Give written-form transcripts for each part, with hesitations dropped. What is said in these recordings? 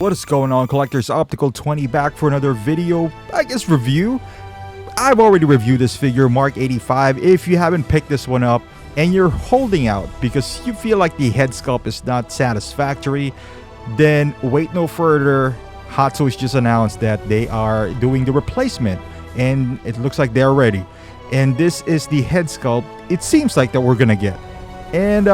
What is going on, collectors? Optical 20 back for another video, I guess review. I've already reviewed this figure, Mark 85. If you haven't picked this one up and you're holding out because you feel like the head sculpt is not satisfactory, then wait no further. Hot Toys just announced that they are doing the replacement and it looks like they're ready. And this is the head sculpt it seems like that we're gonna get. And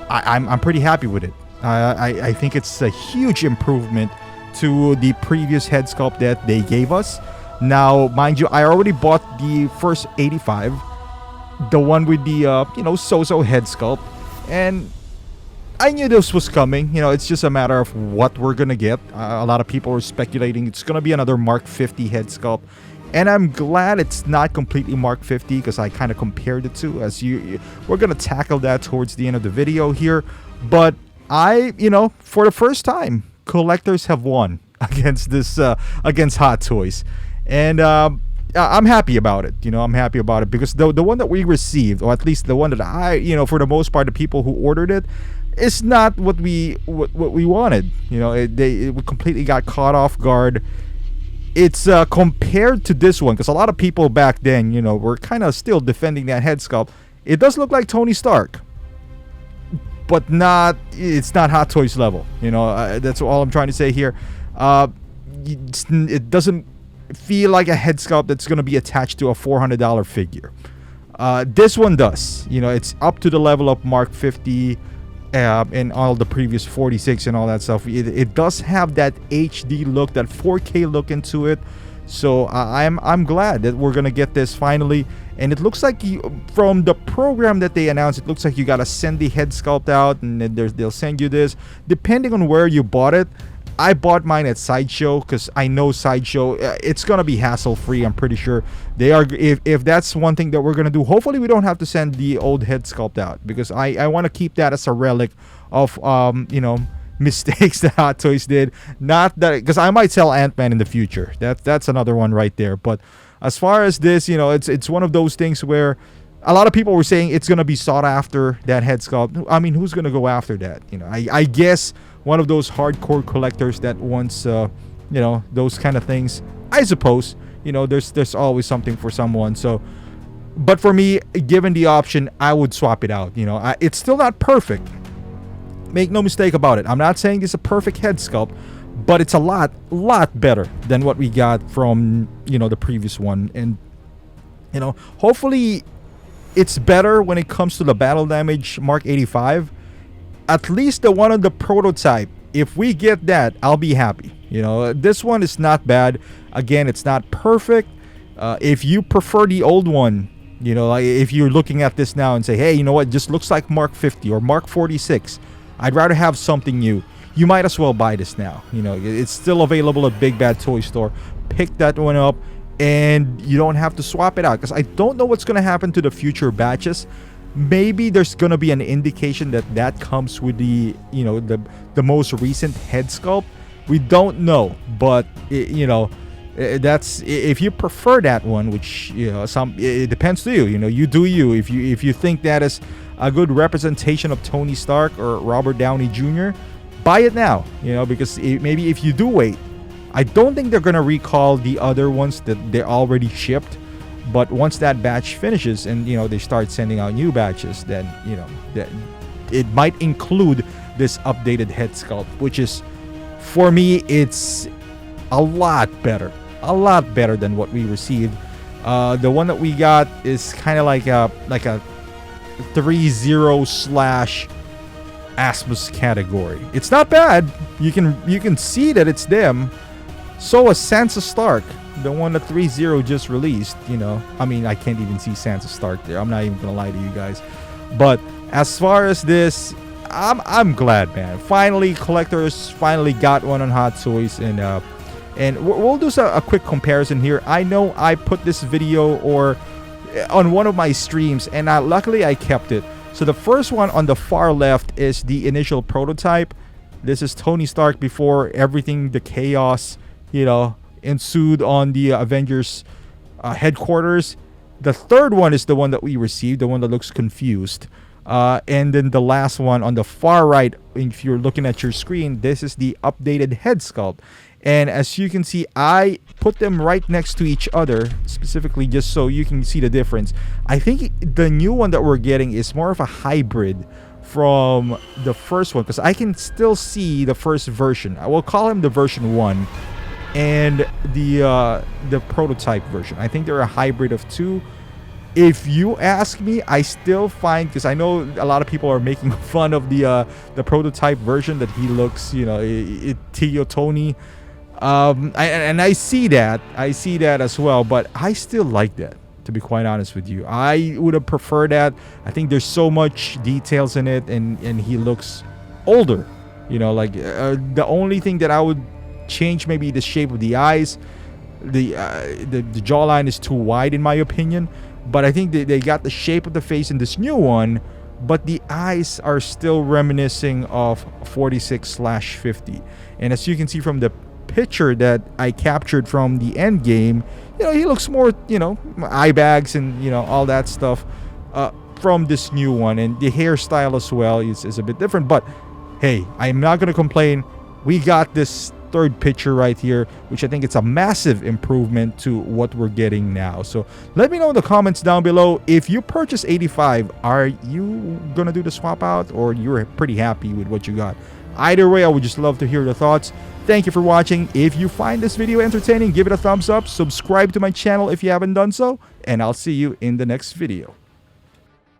I'm pretty happy with it. I think it's a huge improvement to the previous head sculpt that they gave us. Now, mind you, I already bought the first 85, the one with the so-so head sculpt, and I knew this was coming. It's just a matter of what we're gonna get. A lot of people are speculating it's gonna be another Mark 50 head sculpt, and I'm glad it's not completely Mark 50 because I kind of compared the two. We're gonna tackle that towards the end of the video here, but for the first time, collectors have won against this against Hot Toys, and I'm happy about it. I'm happy about it because the one that we received, or at least the one that for the most part, the people who ordered it, is not what we wanted. It completely got caught off guard. It's compared to this one, because a lot of people back then, were kind of still defending that head sculpt. It does look like Tony Stark, but it's not Hot Toys level. That's all I'm trying to say here. It doesn't feel like a head sculpt that's going to be attached to a $400 figure. This one does. It's up to the level of Mark 50 and all the previous 46 and all that stuff. It does have that HD look, that 4K look into it. So I'm glad that we're gonna get this finally. And it looks like from the program that they announced, it looks like you gotta send the head sculpt out, and then they'll send you this depending on where you bought it. I bought mine at Sideshow because I know Sideshow, it's gonna be hassle free. I'm pretty sure they are. If that's one thing that we're gonna do, hopefully we don't have to send the old head sculpt out, because I want to keep that as a relic of mistakes that Hot Toys did. Not that, because I might sell Ant-Man in the future. That's another one right there. But as far as this, it's one of those things where a lot of people were saying it's gonna be sought after, that head sculpt. I mean, who's gonna go after that? I guess one of those hardcore collectors that wants those kind of things. I suppose there's always something for someone. So, but for me, given the option, I would swap it out. It's still not perfect. Make no mistake about it. I'm not saying it's a perfect head sculpt, but it's a lot better than what we got from the previous one. And hopefully it's better when it comes to the battle damage Mark 85. At least the one on the prototype, if we get that, I'll be happy. This one is not bad. Again, it's not perfect. If you prefer the old one, like if you're looking at this now and say, hey, you know what, just looks like Mark 50 or Mark 46, I'd rather have something new, you might as well buy this now. It's still available at Big Bad Toy Store. Pick that one up, and you don't have to swap it out, because I don't know what's going to happen to the future batches. Maybe there's going to be an indication that comes with the the most recent head sculpt. We don't know, but that's, if you prefer that one, which it depends to you. You do you. If you think that is a good representation of Tony Stark or Robert Downey Jr., buy it now. Because maybe if you do wait, I don't think they're gonna recall the other ones that they're already shipped. But once that batch finishes and they start sending out new batches, then that it might include this updated head sculpt, which is, for me, it's a lot better than what we received. The one that we got is kind of like a 3-0 / Asmus category. It's not bad. You can see that it's them. So is Sansa Stark, the one that 3-0 just released. I mean, I can't even see Sansa Stark there. I'm not even gonna lie to you guys. But as far as this, I'm glad, man. Finally, collectors finally got one on Hot Toys, and we'll do a quick comparison here. I know I put this video on one of my streams, and luckily I kept it. So the first one on the far left is the initial prototype. This is Tony Stark before everything, the chaos ensued on the Avengers headquarters. The third one is the one that we received, the one that looks confused. And then the last one on the far right, if you're looking at your screen, this is the updated head sculpt. And as you can see, I put them right next to each other, specifically just so you can see the difference. I think the new one that we're getting is more of a hybrid from the first one, because I can still see the first version. I will call him the version 1 and the prototype version. I think they're a hybrid of two. If you ask me, I still find, because I know a lot of people are making fun of the prototype version, that he looks, Tio Tony. I see that. I see that as well, but I still like that, to be quite honest with you. I would have preferred that. I think there's so much details in it, and he looks older. The only thing that I would change, maybe the shape of the eyes. The jawline is too wide in my opinion, but I think they got the shape of the face in this new one, but the eyes are still reminiscing of 46/50. And as you can see from the picture that I captured from the end game, he looks more, eye bags and all that stuff from this new one. And the hairstyle as well is a bit different, but hey, I'm not gonna complain. We got this third picture right here, which I think it's a massive improvement to what we're getting now. So let me know in the comments down below, if you purchase 85, are you gonna do the swap out, or you're pretty happy with what you got? Either way, I would just love to hear your thoughts. Thank you for watching. If you find this video entertaining, give it a thumbs up, subscribe to my channel if you haven't done so, and I'll see you in the next video.